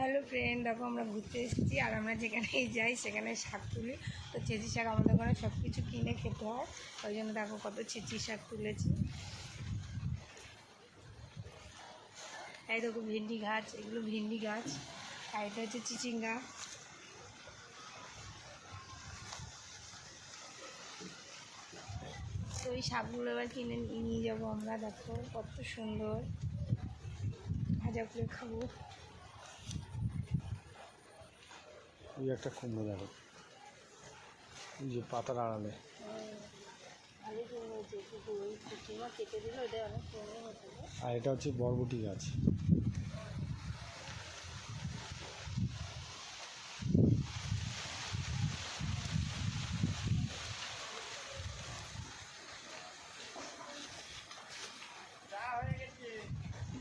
Hello friend, দেখো আমরা ঘুরতে এসেছি আর আমরা যেখানেই যাই সেখানে শাক তুলি। তো চেঁচি শাক আমাদের ওখানে সব কিছু কিনে খেতে হয়, ওই জন্য দেখো কত চেঁচি শাক তুলেছি। এই দেখো ভেন্ডি গাছ, এগুলো ভেন্ডি গাছ, আর এটা হচ্ছে চিচিঙ্গা। তো এই শাকগুলো এবার কিনে নিয়ে যাবো আমরা। দেখো কত সুন্দর, ভাজা করে খাবো। এই একটা কুমড়ো দেখো, এই যে পাতার আড়ালে। ভালো কুমড়ো হয়েছে, ওই কুচিমা কেটে দিল, এটা অনেক কুমড়ো হয়েছে। আর এটা হচ্ছে বরবটি গাছ।